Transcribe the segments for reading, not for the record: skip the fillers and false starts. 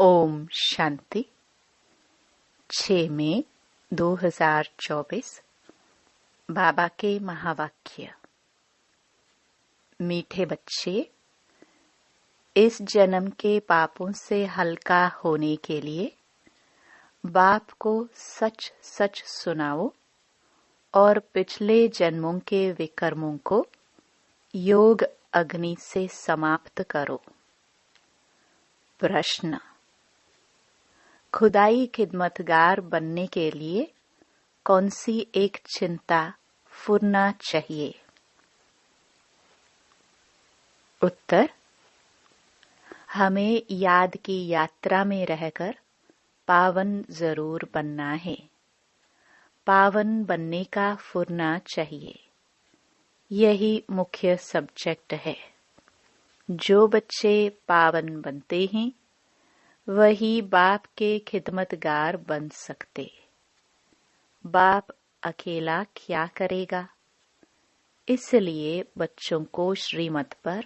ओम शांति। 6 मई 2024। बाबा के महावाक्य। मीठे बच्चे, इस जन्म के पापों से हल्का होने के लिए बाप को सच सच सुनाओ और पिछले जन्मों के विकर्मों को योग अग्नि से समाप्त करो। प्रश्न: खुदाई खिदमतगार बनने के लिए कौन सी एक चिंता फुरना चाहिए? उत्तर: हमें याद की यात्रा में रहकर पावन जरूर बनना है। पावन बनने का फुरना चाहिए, यही मुख्य सब्जेक्ट है। जो बच्चे पावन बनते हैं वही बाप के खिदमतगार बन सकते। बाप अकेला क्या करेगा? इसलिए बच्चों को श्रीमत पर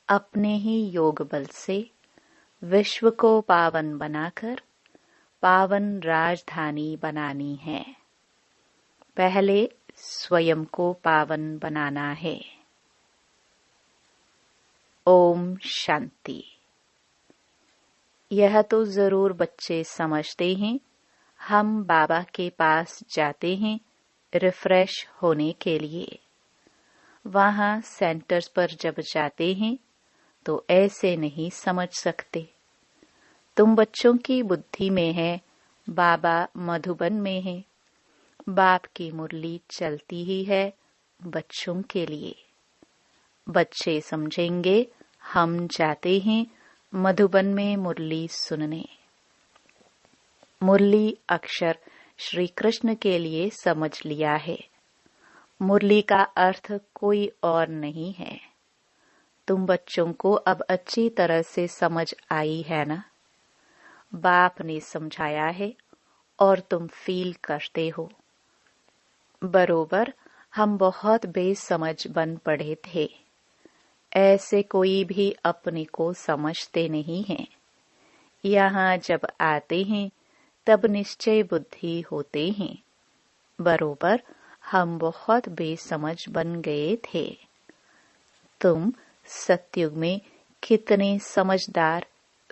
अपने ही योग बल से विश्व को पावन बनाकर पावन राजधानी बनानी है। पहले स्वयं को पावन बनाना है। ओम शांति। यह तो जरूर बच्चे समझते हैं, हम बाबा के पास जाते हैं रिफ्रेश होने के लिए। वहां सेंटर्स पर जब जाते हैं तो ऐसे नहीं समझ सकते। तुम बच्चों की बुद्धि में है बाबा मधुबन में है। बाप की मुरली चलती ही है बच्चों के लिए। बच्चे समझेंगे हम जाते हैं मधुबन में मुरली सुनने। मुरली अक्षर श्री कृष्ण के लिए समझ लिया है। मुरली का अर्थ कोई और नहीं है। तुम बच्चों को अब अच्छी तरह से समझ आई है ना? बाप ने समझाया है और तुम फील करते हो। बरोबर हम बहुत बेसमझ बन पड़े थे। ऐसे कोई भी अपने को समझते नहीं हैं। यहाँ जब आते हैं तब निश्चय बुद्धि होते हैं। बरोबर हम बहुत बेसमझ बन गए थे। तुम सतयुग में कितने समझदार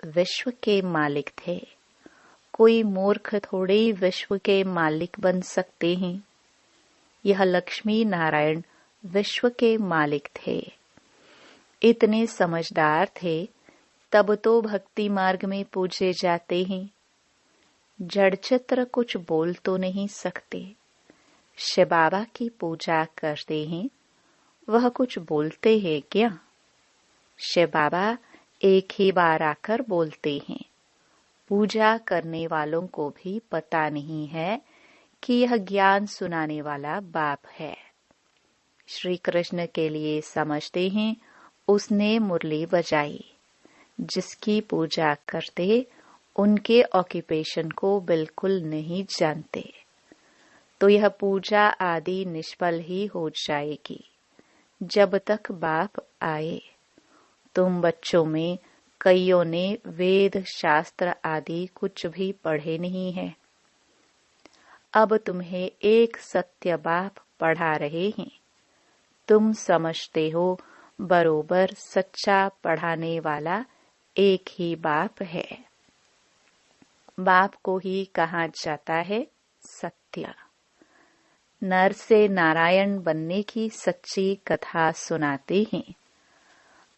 विश्व के मालिक थे। कोई मूर्ख थोड़े ही विश्व के मालिक बन सकते हैं। यह लक्ष्मी नारायण विश्व के मालिक थे। इतने समझदार थे तब तो भक्ति मार्ग में पूजे जाते हैं। जड़ चित्र कुछ बोल तो नहीं सकते। शिव बाबा की पूजा करते हैं, वह कुछ बोलते हैं क्या? शिव बाबा एक ही बार आकर बोलते हैं। पूजा करने वालों को भी पता नहीं है कि यह ज्ञान सुनाने वाला बाप है। श्री कृष्ण के लिए समझते हैं उसने मुरली बजाई। जिसकी पूजा करते उनके ऑक्यूपेशन को बिल्कुल नहीं जानते तो यह पूजा आदि निष्फल ही हो जाएगी जब तक बाप आए। तुम बच्चों में कईयों ने वेद शास्त्र आदि कुछ भी पढ़े नहीं है। अब तुम्हें एक सत्य बाप पढ़ा रहे हैं। तुम समझते हो बरोबर सच्चा पढ़ाने वाला एक ही बाप है। बाप को ही कहा जाता है सत्य। नर से नारायण बनने की सच्ची कथा सुनाते हैं।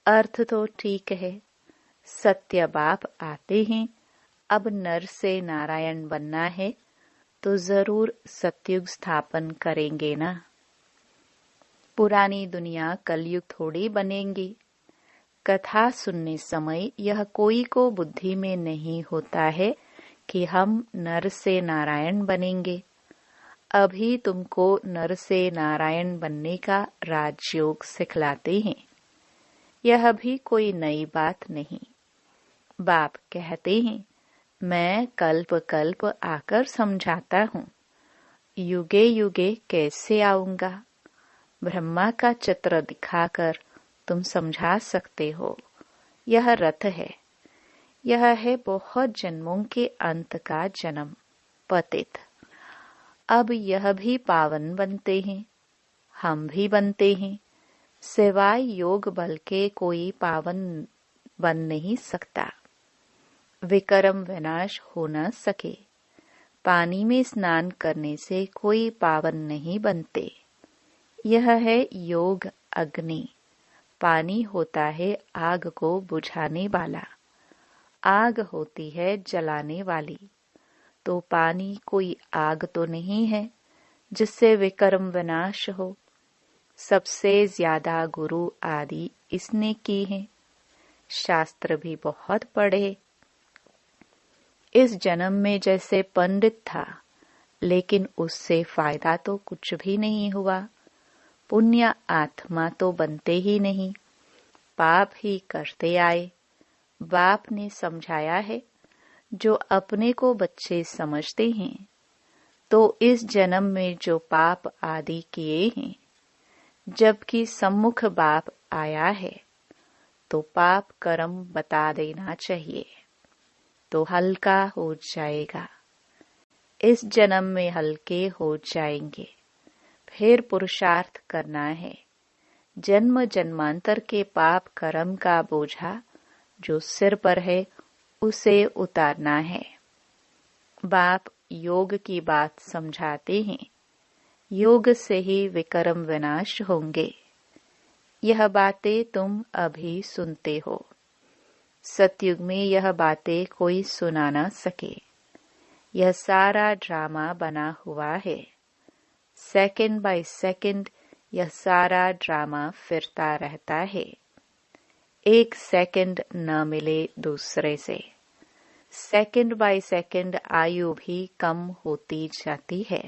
अर्थ तो ठीक है, सत्य बाप आते हैं। अब नर से नारायण बनना है तो जरूर सतयुग स्थापन करेंगे ना। पुरानी दुनिया कलयुग थोड़ी बनेंगी। कथा सुनने समय यह कोई को बुद्धि में नहीं होता है कि हम नर से नारायण बनेंगे। अभी तुमको नर से नारायण बनने का राजयोग सिखलाते हैं। यह भी कोई नई बात नहीं। बाप कहते हैं मैं कल्प कल्प आकर समझाता हूँ। युगे युगे कैसे आऊंगा? ब्रह्मा का चित्र दिखाकर तुम समझा सकते हो। यह रथ है। यह है बहुत जन्मों के अंत का जन्म, पतित। अब यह भी पावन बनते हैं, हम भी बनते हैं। सिवाय योग बल के कोई पावन बन नहीं सकता। विकर्म विनाश हो न सके। पानी में स्नान करने से कोई पावन नहीं बनते। यह है योग अग्नि। पानी होता है आग को बुझाने वाला, आग होती है जलाने वाली। तो पानी कोई आग तो नहीं है जिससे विकर्म विनाश हो। सबसे ज्यादा गुरु आदि इसने की है। शास्त्र भी बहुत पढ़े। इस जन्म में जैसे पंडित था, लेकिन उससे फायदा तो कुछ भी नहीं हुआ। पुण्य आत्मा तो बनते ही नहीं, पाप ही करते आए। बाप ने समझाया है, जो अपने को बच्चे समझते हैं, तो इस जन्म में जो पाप आदि किए हैं, जबकि सम्मुख बाप आया है, तो पाप कर्म बता देना चाहिए, तो हल्का हो जाएगा। इस जन्म में हल्के हो जाएंगे। फिर पुरुषार्थ करना है। जन्म जन्मांतर के पाप कर्म का बोझा जो सिर पर है, उसे उतारना है। बाप योग की बात समझाते हैं। योग से ही विकर्म विनाश होंगे। यह बातें तुम अभी सुनते हो। सतयुग में यह बातें कोई सुना न सके। यह सारा ड्रामा बना हुआ है। सेकंड बाय सेकंड यह सारा ड्रामा फिरता रहता है। एक सेकंड न मिले दूसरे से। सेकंड बाय सेकंड आयु भी कम होती जाती है।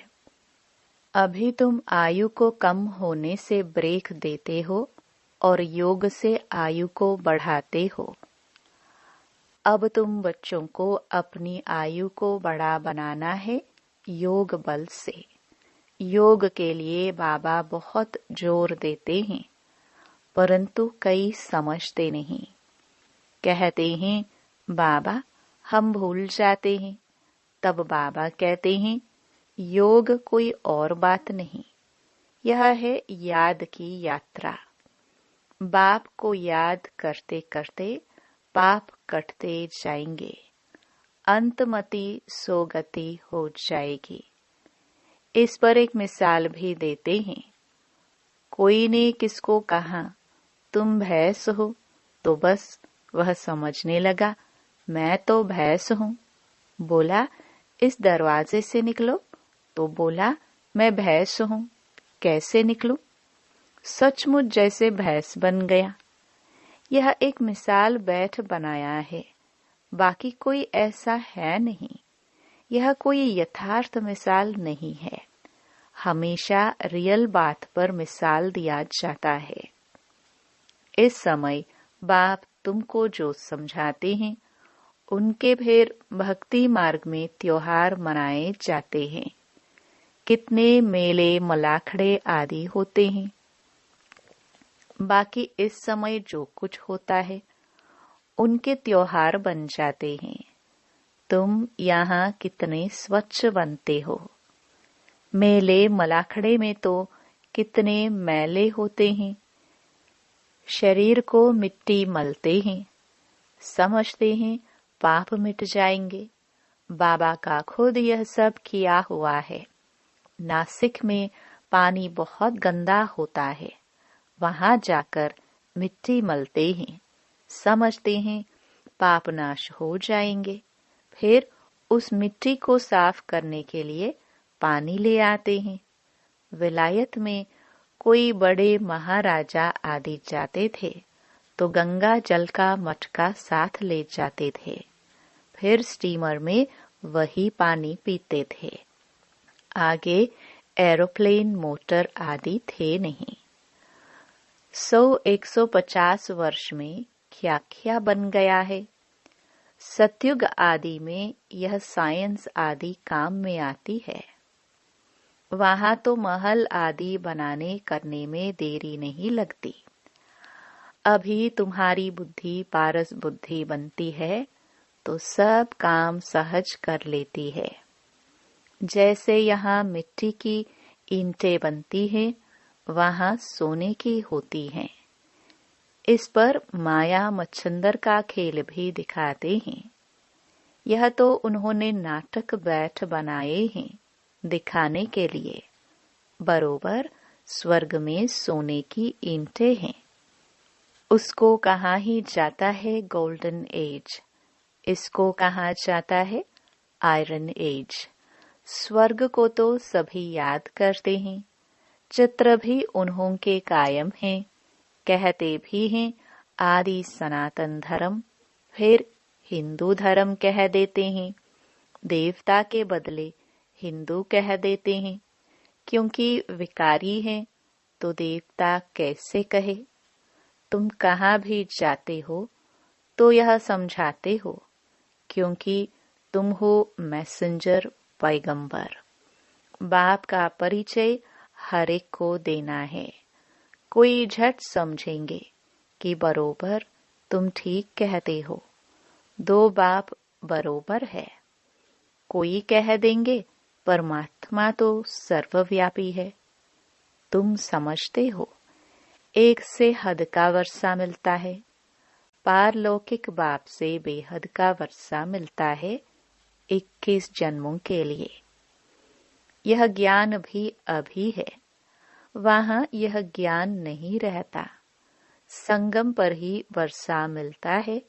अभी तुम आयु को कम होने से ब्रेक देते हो और योग से आयु को बढ़ाते हो। अब तुम बच्चों को अपनी आयु को बड़ा बनाना है योग बल से। योग के लिए बाबा बहुत जोर देते हैं, परंतु कई समझते नहीं। कहते हैं बाबा हम भूल जाते हैं। तब बाबा कहते हैं योग कोई और बात नहीं, यह है याद की यात्रा। बाप को याद करते करते पाप कटते जाएंगे। अंतमति सोगति हो जाएगी। इस पर एक मिसाल भी देते हैं। कोई ने किसको कहा तुम भैंस हो, तो बस वह समझने लगा मैं तो भैंस हूँ। बोला इस दरवाजे से निकलो, तो बोला मैं भैंस हूँ, कैसे निकलूं? सचमुच जैसे भैंस बन गया। यह एक मिसाल बैठ बनाया है, बाकी कोई ऐसा है नहीं। यह कोई यथार्थ मिसाल नहीं है। हमेशा रियल बात पर मिसाल दिया जाता है। इस समय बाप तुमको जो समझाते हैं, उनके फिर भक्ति मार्ग में त्योहार मनाए जाते हैं। कितने मेले मलाखड़े आदि होते हैं। बाकी इस समय जो कुछ होता है, उनके त्योहार बन जाते हैं। तुम यहाँ कितने स्वच्छ बनते हो। मेले मलाखड़े में तो कितने मैले होते हैं। शरीर को मिट्टी मलते हैं, समझते हैं पाप मिट जाएंगे। बाबा का खुद यह सब किया हुआ है। नासिक में पानी बहुत गंदा होता है, वहां जाकर मिट्टी मलते हैं, समझते हैं पाप नाश हो जाएंगे। फिर उस मिट्टी को साफ करने के लिए पानी ले आते हैं। विलायत में कोई बड़े महाराजा आदि जाते थे, तो गंगा जल का मटका साथ ले जाते थे। फिर स्टीमर में वही पानी पीते थे। आगे एरोप्लेन मोटर आदि थे नहीं। 100-150 वर्ष में क्या क्या बन गया है। सतयुग आदि में यह साइंस आदि काम में आती है। वहां तो महल आदि बनाने करने में देरी नहीं लगती। अभी तुम्हारी बुद्धि पारस बुद्धि बनती है, तो सब काम सहज कर लेती है। जैसे यहाँ मिट्टी की ईंटें बनती हैं, वहाँ सोने की होती हैं। इस पर माया मच्छंदर का खेल भी दिखाते हैं। यह तो उन्होंने नाटक बैठ बनाए हैं दिखाने के लिए। बरोबर स्वर्ग में सोने की ईंटें हैं। उसको कहा ही जाता है गोल्डन एज, इसको कहा जाता है आयरन एज। स्वर्ग को तो सभी याद करते हैं, चित्र भी उन्हों के कायम हैं, कहते भी हैं आदि सनातन धर्म, फिर हिंदू धर्म कह देते हैं। देवता के बदले हिंदू कह देते हैं, क्योंकि विकारी हैं तो देवता कैसे कहे। तुम कहाँ भी जाते हो तो यह समझाते हो, क्योंकि तुम हो मैसेंजर, पैगंबर। बाप का परिचय हर एक को देना है। कोई झट समझेंगे कि बरोबर तुम ठीक कहते हो, दो बाप बरोबर है। कोई कह देंगे परमात्मा तो सर्वव्यापी है। तुम समझते हो एक से हद का वर्षा मिलता है, पारलौकिक बाप से बेहद का वर्षा मिलता है 21 जन्मों के लिए। यह ज्ञान भी अभी है, वहां यह ज्ञान नहीं रहता। संगम पर ही वर्षा मिलता है,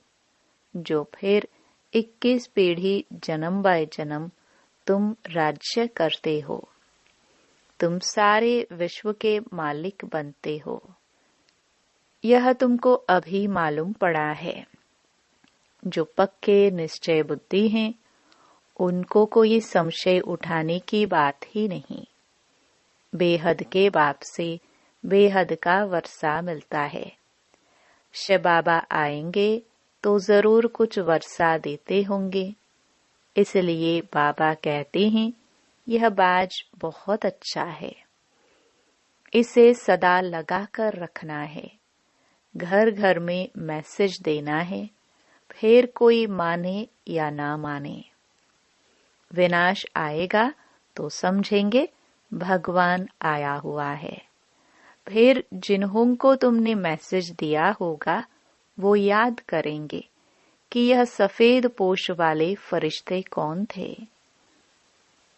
जो फिर 21 पीढ़ी जन्म बाय जन्म तुम राज्य करते हो। तुम सारे विश्व के मालिक बनते हो। यह तुमको अभी मालूम पड़ा है। जो पक्के निश्चय बुद्धि हैं, उनको कोई संशय उठाने की बात ही नहीं। बेहद के बाप से बेहद का वर्षा मिलता है। शिव बाबा आएंगे तो जरूर कुछ वर्षा देते होंगे। इसलिए बाबा कहते हैं यह बाज बहुत अच्छा है, इसे सदा लगा कर रखना है। घर घर में मैसेज देना है, फिर कोई माने या ना माने। विनाश आएगा तो समझेंगे भगवान आया हुआ है। फिर जिन्हों को तुमने मैसेज दिया होगा वो याद करेंगे कि यह सफेद पोश वाले फरिश्ते कौन थे।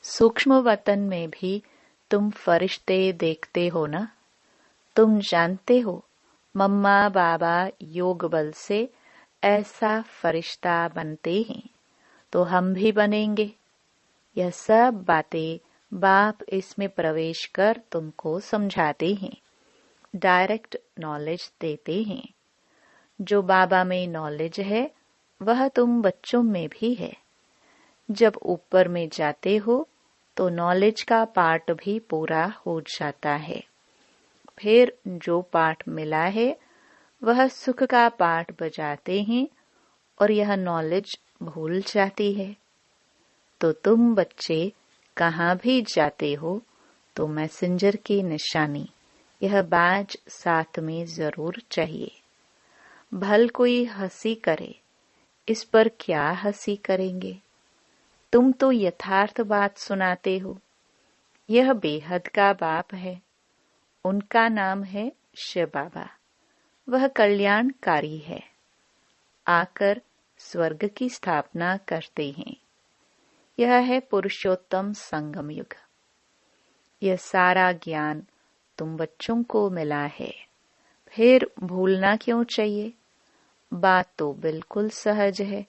सूक्ष्म वतन में भी तुम फरिश्ते देखते हो ना। तुम जानते हो मम्मा बाबा योग बल से ऐसा फरिश्ता बनते हैं, तो हम भी बनेंगे। यह सब बातें बाप इसमें प्रवेश कर तुमको समझाते हैं, डायरेक्ट नॉलेज देते हैं। जो बाबा में नॉलेज है वह तुम बच्चों में भी है। जब ऊपर में जाते हो तो नॉलेज का पाठ भी पूरा हो जाता है। फिर जो पाठ मिला है वह सुख का पाठ बजाते हैं और यह नॉलेज भूल जाती है। तो तुम बच्चे कहाँ भी जाते हो तो मैसेंजर की निशानी, यह बाज साथ में जरूर चाहिए। भल कोई हंसी करे, इस पर क्या हंसी करेंगे। तुम तो यथार्थ बात सुनाते हो। यह बेहद का बाप है, उनका नाम है शिव बाबा। वह कल्याणकारी है, आकर स्वर्ग की स्थापना करते हैं। यह है पुरुषोत्तम संगम युग। यह सारा ज्ञान तुम बच्चों को मिला है, फिर भूलना क्यों चाहिए। बात तो बिल्कुल सहज है।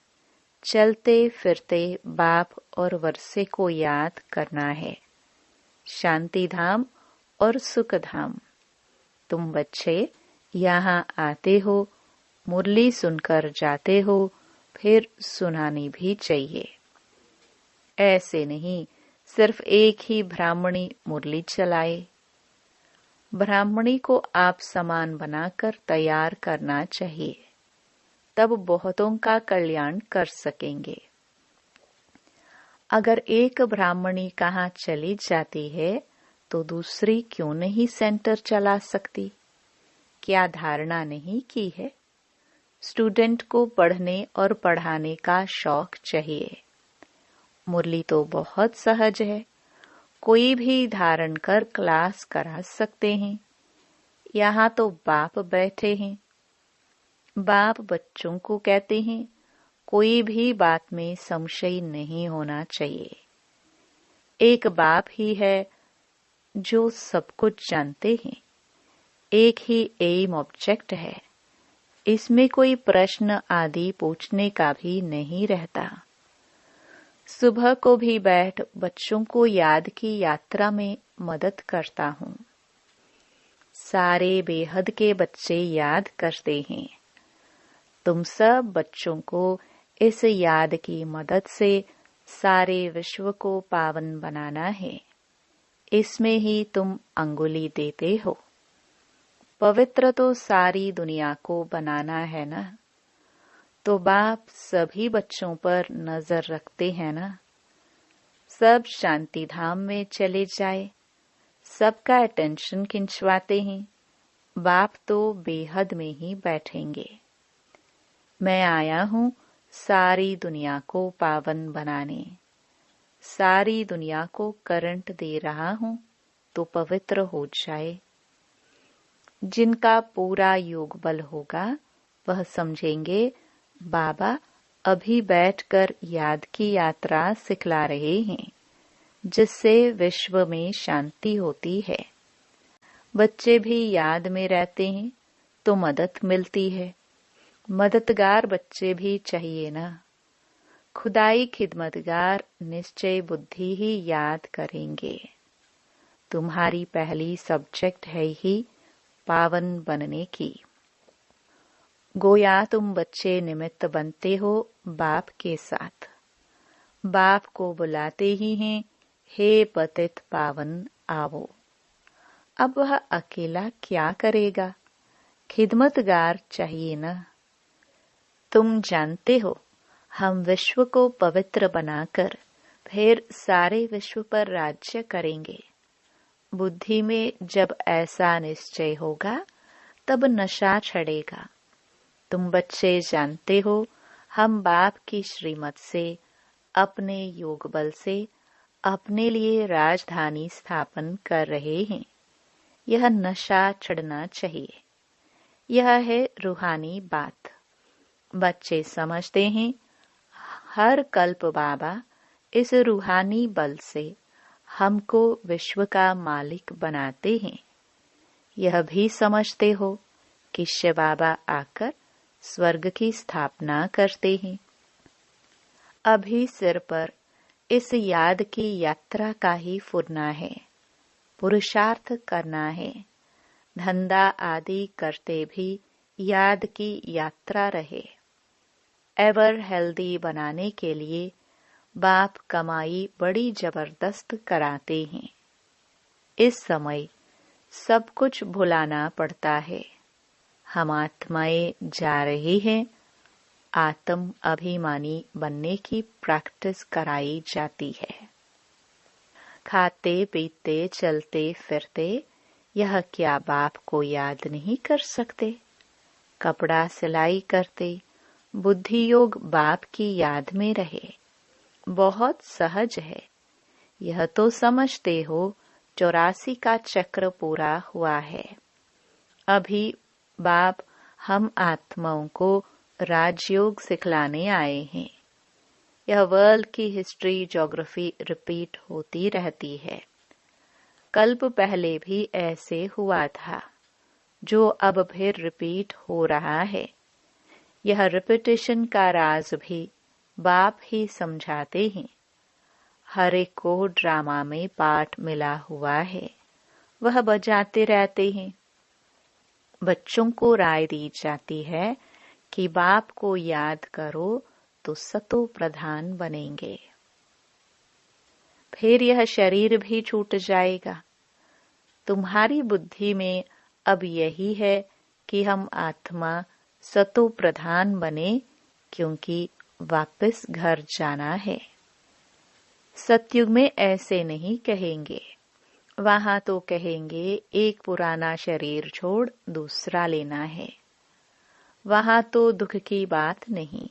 चलते फिरते बाप और वर्षे को याद करना है। शांति धाम और सुख धाम। तुम बच्चे यहाँ आते हो, मुरली सुनकर जाते हो, फिर सुनानी भी चाहिए। ऐसे नहीं सिर्फ एक ही ब्राह्मणी मुरली चलाए। ब्राह्मणी को आप समान बनाकर तैयार करना चाहिए, तब बहुतों का कल्याण कर सकेंगे। अगर एक ब्राह्मणी कहाँ चली जाती है तो दूसरी क्यों नहीं सेंटर चला सकती। क्या धारणा नहीं की है। स्टूडेंट को पढ़ने और पढ़ाने का शौक चाहिए। मुरली तो बहुत सहज है, कोई भी धारण कर क्लास करा सकते हैं। यहाँ तो बाप बैठे हैं। बाप बच्चों को कहते हैं, कोई भी बात में संशय नहीं होना चाहिए। एक बाप ही है जो सब कुछ जानते हैं। एक ही एम ऑब्जेक्ट है, इसमें कोई प्रश्न आदि पूछने का भी नहीं रहता। सुबह को भी बैठ बच्चों को याद की यात्रा में मदद करता हूँ। सारे बेहद के बच्चे याद करते हैं। तुम सब बच्चों को इस याद की मदद से सारे विश्व को पावन बनाना है। इसमें ही तुम अंगुली देते हो। पवित्र तो सारी दुनिया को बनाना है ना, तो बाप सभी बच्चों पर नजर रखते हैं ना। सब शांति धाम में चले जाए, सबका अटेंशन खिंचवाते हैं। बाप तो बेहद में ही बैठेंगे। मैं आया हूँ सारी दुनिया को पावन बनाने। सारी दुनिया को करंट दे रहा हूँ तो पवित्र हो जाए। जिनका पूरा योग बल होगा वह समझेंगे बाबा अभी बैठकर याद की यात्रा सिखला रहे हैं, जिससे विश्व में शांति होती है। बच्चे भी याद में रहते हैं तो मदद मिलती है। मददगार बच्चे भी चाहिए ना। खुदाई खिदमतगार निश्चय बुद्धि ही याद करेंगे। तुम्हारी पहली सब्जेक्ट है ही पावन बनने की। गोया तुम बच्चे निमित्त बनते हो बाप के साथ। बाप को बुलाते ही हैं, हे पतित पावन आवो। अब वह अकेला क्या करेगा? खिदमतगार चाहिए ना। तुम जानते हो हम विश्व को पवित्र बनाकर फिर सारे विश्व पर राज्य करेंगे। बुद्धि में जब ऐसा निश्चय होगा तब नशा चढ़ेगा। तुम बच्चे जानते हो हम बाप की श्रीमत से अपने योग बल से अपने लिए राजधानी स्थापन कर रहे हैं। यह नशा चढ़ना चाहिए। यह है रूहानी बात। बच्चे समझते हैं हर कल्प बाबा इस रूहानी बल से हमको विश्व का मालिक बनाते हैं। यह भी समझते हो कि शिव बाबा आकर स्वर्ग की स्थापना करते हैं। अभी सिर पर इस याद की यात्रा का ही फुरना है। पुरुषार्थ करना है। धंधा आदि करते भी याद की यात्रा रहे। एवर हेल्दी बनाने के लिए बाप कमाई बड़ी जबरदस्त कराते हैं। इस समय सब कुछ भुलाना पड़ता है। हम आत्माएं जा रही हैं। आत्म अभिमानी बनने की प्रैक्टिस कराई जाती है। खाते पीते चलते फिरते यह क्या बाप को याद नहीं कर सकते? कपड़ा सिलाई करते बुद्धि योग बाप की याद में रहे। बहुत सहज है। यह तो समझते हो 84 का चक्र पूरा हुआ है। अभी बाप हम आत्माओं को राजयोग सिखलाने आए हैं। यह वर्ल्ड की हिस्ट्री ज्योग्राफी रिपीट होती रहती है। कल्प पहले भी ऐसे हुआ था, जो अब फिर रिपीट हो रहा है। यह रिपीटिशन का राज भी बाप ही समझाते हैं। हर एक को ड्रामा में पार्ट मिला हुआ है, वह बजाते रहते हैं। बच्चों को राय दी जाती है कि बाप को याद करो तो सतो प्रधान बनेंगे। फिर यह शरीर भी छूट जाएगा। तुम्हारी बुद्धि में अब यही है कि हम आत्मा सतो प्रधान बने, क्योंकि वापस घर जाना है। सतयुग में ऐसे नहीं कहेंगे। वहां तो कहेंगे एक पुराना शरीर छोड़ दूसरा लेना है। वहां तो दुख की बात नहीं,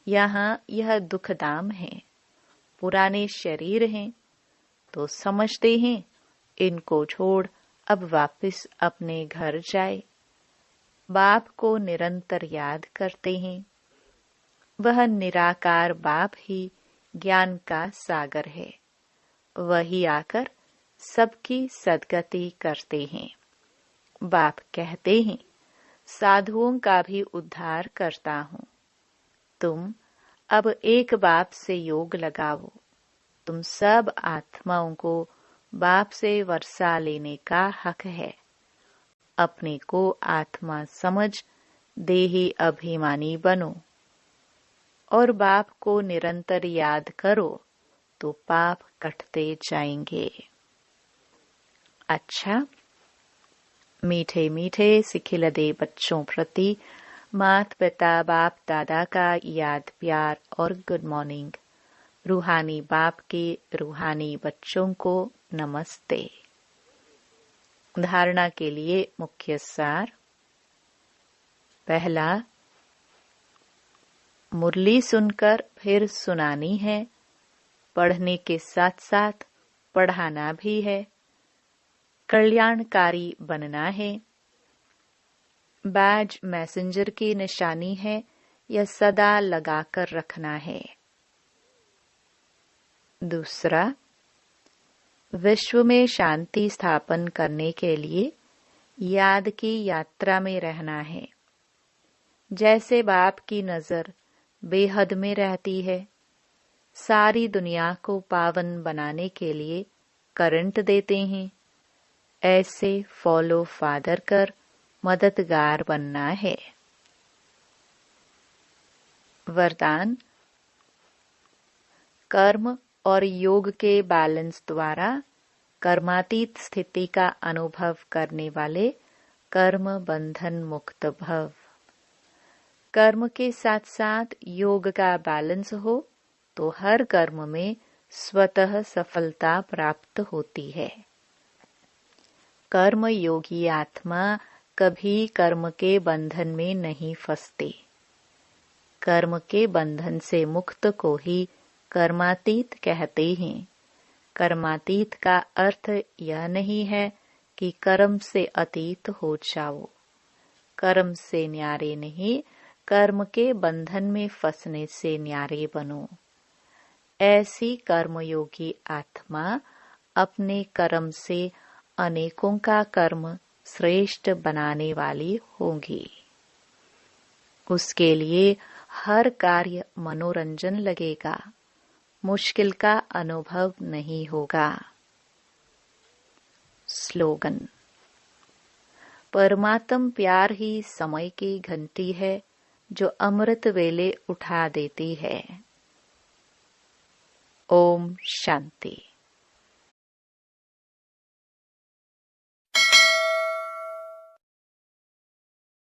यहाँ यह दुखधाम है। पुराने शरीर हैं तो समझते हैं इनको छोड़ अब वापस अपने घर जाए। बाप को निरंतर याद करते हैं। वह निराकार बाप ही ज्ञान का सागर है। वही आकर सबकी सद्गति करते हैं। बाप कहते हैं साधुओं का भी उद्धार करता हूँ। तुम अब एक बाप से योग लगाओ। तुम सब आत्माओं को बाप से वर्षा लेने का हक है। अपने को आत्मा समझ देही अभिमानी बनो और बाप को निरंतर याद करो तो पाप कटते जाएंगे। अच्छा, मीठे मीठे सिखिलदे बच्चों प्रति मात पिता बाप दादा का याद प्यार और गुड मॉर्निंग। रूहानी बाप के रूहानी बच्चों को नमस्ते। धारणा के लिए मुख्य सार। पहला, मुरली सुनकर फिर सुनानी है। पढ़ने के साथ साथ पढ़ाना भी है। कल्याणकारी बनना है। बैज मैसेंजर की निशानी है, यह सदा लगाकर रखना है। दूसरा, विश्व में शांति स्थापन करने के लिए याद की यात्रा में रहना है। जैसे बाप की नजर बेहद में रहती है, सारी दुनिया को पावन बनाने के लिए करंट देते हैं, ऐसे फॉलो फादर कर मददगार बनना है। वरदान। कर्म और योग के बैलेंस द्वारा कर्मातीत स्थिति का अनुभव करने वाले कर्म बंधन मुक्त भव। कर्म के साथ साथ योग का बैलेंस हो तो हर कर्म में स्वतः सफलता प्राप्त होती है। कर्म योगी आत्मा कभी कर्म के बंधन में नहीं फंसते। कर्म के बंधन से मुक्त को ही कर्मातीत कहते हैं। कर्मातीत का अर्थ यह नहीं है कि कर्म से अतीत हो जाओ। कर्म से न्यारे नहीं, कर्म के बंधन में फंसने से न्यारे बनो। ऐसी कर्मयोगी आत्मा अपने कर्म से अनेकों का कर्म श्रेष्ठ बनाने वाली होगी। उसके लिए हर कार्य मनोरंजन लगेगा, मुश्किल का अनुभव नहीं होगा। स्लोगन। परमात्म प्यार ही समय की घंटी है जो अमृत वेले उठा देती है। ओम शांति।